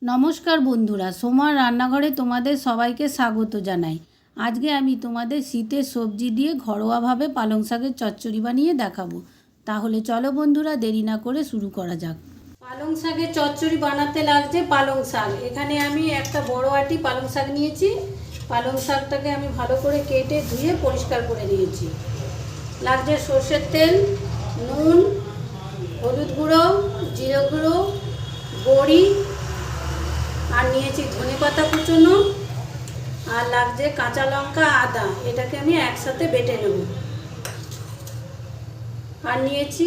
নমস্কার বন্ধুরা, সোমার রান্নাঘরে তোমাদের সবাইকে স্বাগত জানাই। আজকে আমি তোমাদের শীতের সবজি দিয়ে ঘরোয়াভাবে পালং শাকের চচ্চড়ি বানিয়ে দেখাবো। তাহলে চলো বন্ধুরা, দেরি না করে শুরু করা যাক। পালং শাকের চচ্চড়ি বানাতে লাগছে পালং শাক। এখানে আমি একটা বড় আঁটি পালং শাক নিয়েছি। পালং শাকটাকে আমি ভালো করে কেটে ধুয়ে পরিষ্কার করে নিয়েছি। লাগছে সর্ষের তেল, নুন, হলুদ গুঁড়ো, জিরে গুঁড়ো, বড়ি, আর নিয়েছি ধনেপাতা কুচনো, আর লাগছে কাঁচা লঙ্কা, আদা। এটাকে আমি একসাথে বেটে নেব। আর নিয়েছি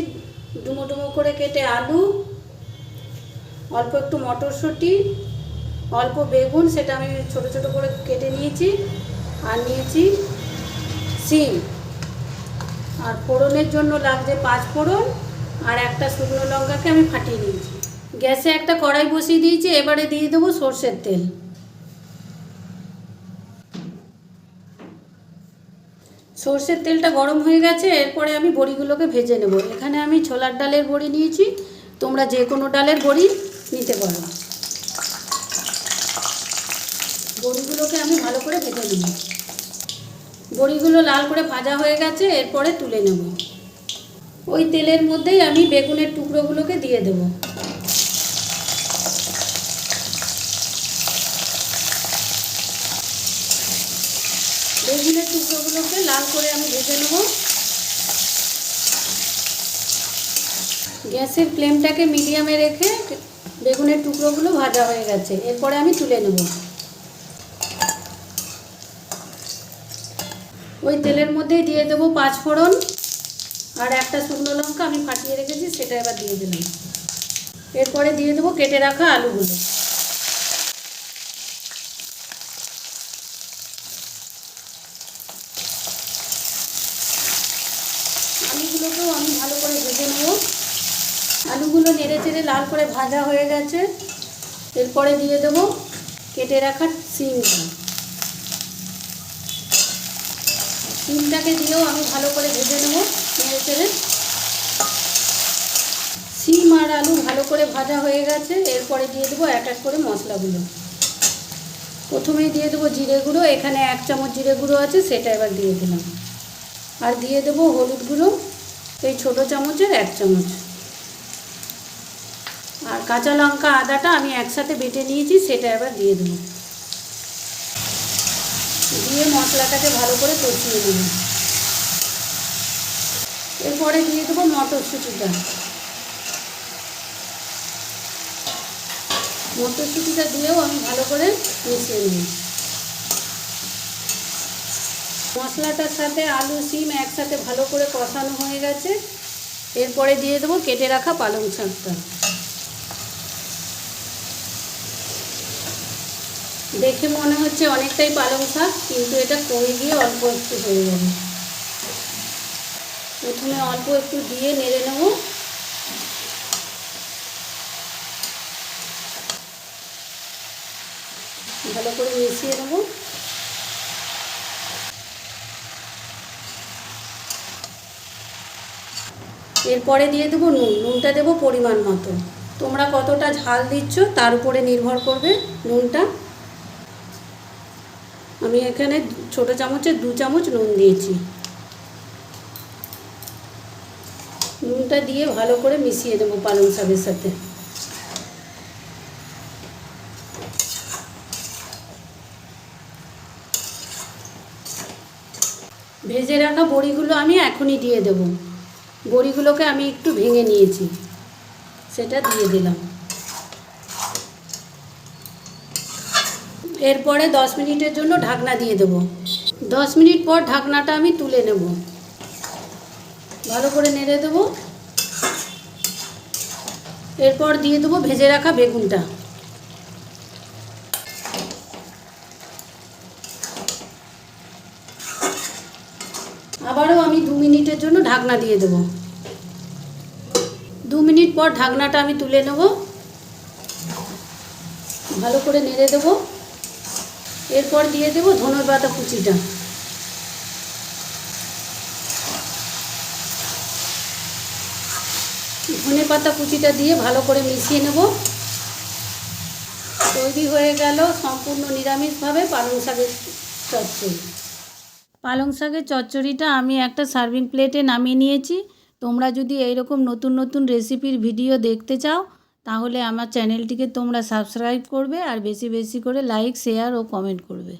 ডুমো ডুমো করে কেটে আলু, অল্প একটু মটরশুঁটি, অল্প বেগুন, সেটা আমি ছোট ছোট করে কেটে নিয়েছি। আর নিয়েছি শিম। আর ফোড়নের জন্য লাগছে 5 ফোড়ন আর একটা শুকনো লঙ্কাকে আমি ফাটিয়ে নিয়েছি। গ্যাসে একটা কড়াই বসিয়ে দিয়েছি। এবারে দিয়ে দেবো সর্ষের তেল। সর্ষের তেলটা গরম হয়ে গেছে। এরপরে আমি বড়িগুলোকে ভেজে নেব। এখানে আমি ছোলার ডালের বড়ি নিয়েছি, তোমরা যে কোনো ডালের বড়ি নিতে পারো। বড়িগুলোকে আমি ভালো করে ভেজে নেব। বড়িগুলো লাল করে ভাজা হয়ে গেছে, এরপরে তুলে নেব। ওই তেলের মধ্যেই আমি বেগুনের টুকরোগুলোকে দিয়ে দেব। বেগুনের টুকরোগুলোকে লাল করে আমি ভেজে নেব। গ্যাসের ফ্লেমটাকে মিডিয়ামে রেখে বেগুনের টুকরোগুলো ভাজা হয়ে গেছে, এরপরে আমি তুলে নেব। ওই তেলের মধ্যেই দিয়ে দেবো 5 ফোড়ন আর একটা শুকনো লঙ্কা আমি ফাটিয়ে রেখেছি, সেটা এবার দিয়ে দিলাম। এরপরে দিয়ে দেবো কেটে রাখা আলুগুলো। আলুগুলোকেও আমি ভালো করে ভেজে নেব। আলুগুলো নেড়ে চেড়ে লাল করে ভাজা হয়ে গেছে, এরপরে দিয়ে দেবো কেটে রাখা শিমটা। শিমটাকে দিয়েও আমি ভালো করে ভেজে নেব নেড়ে চেড়ে। শিম আর আলু ভালো করে ভাজা হয়ে গেছে, এরপরে দিয়ে দেবো এক এক করে মশলাগুলো। প্রথমেই দিয়ে দেবো জিরে গুঁড়ো। এখানে 1 চামচ জিরে গুঁড়ো আছে, সেটা এবার দিয়ে দিলাম। আর দিয়ে দেবো হলুদ গুঁড়ো, এই ছোটো চামচের 1 চামচ। আর কাঁচা লঙ্কা আদাটা আমি একসাথে বেটে নিয়েছি, সেটা এবার দিয়ে দেবো। দিয়ে মশলাটাকে ভালো করে কষিয়ে নেব। এরপরে দিয়ে দেবো মটরশুঁটিটা। মটরশুঁটিটা দিয়েও আমি ভালো করে মিশিয়ে নেব। মশলাটার সাথে আলু শিম একসাথে ভালো করে কষানো হয়ে গেছে, এরপরে দিয়ে দেবো কেটে রাখা পালং শাকটা। দেখে মনে হচ্ছে অনেকটাই পালং শাক, কিন্তু এটা কমে গিয়ে অল্প একটু হয়ে যাবে। প্রথমে অল্প একটু দিয়ে নেড়ে নেব। ভালো করে মিশিয়ে নেব। এরপরে দিয়ে দেবো নুন। নুনটা দেবো পরিমাণ মতো। তোমরা কতটা ঝাল দিচ্ছ তার উপরে নির্ভর করবে নুনটা। আমি এখানে ছোটো চামচের 2 চামচ নুন দিয়েছি। নুনটা দিয়ে ভালো করে মিশিয়ে দেবো পালং শাকের সাথে। ভেজে রাখা বড়িগুলো আমি এখনই দিয়ে দেব। বড়িগুলোকে আমি একটু ভেঙে নিয়েছি, সেটা দিয়ে দিলাম। এরপরে 10 মিনিটের জন্য ঢাকনা দিয়ে দেব। 10 মিনিট পর ঢাকনাটা আমি তুলে নেব। ভালো করে নেড়ে দেবো। এরপর দিয়ে দেবো ভেজে রাখা বেগুনটা। আবারও আমি 2 মিনিটের জন্য ঢাকনা দিয়ে দেব। 2 মিনিট পর ঢাকনাটা আমি তুলে নেব। ভালো করে নেড়ে দেবো। এরপর দিয়ে দেবো ধনেপাতা কুচিটা। ধনেপাতা কুচিটা দিয়ে ভালো করে মিশিয়ে নেব। তৈরি হয়ে গেল সম্পূর্ণ নিরামিষভাবে পালং শাকের চচ্চড়ি। পালং শাকের চচ্চড়িটা আমি একটা সার্ভিং প্লেটে নামিয়ে নিয়েছি। তোমরা যদি এইরকম নতুন নতুন রেসিপির ভিডিও দেখতে চাও তাহলে আমার চ্যানেলটিকে তোমরা সাবস্ক্রাইব করবে আর বেশি বেশি করে লাইক, শেয়ার ও কমেন্ট করবে।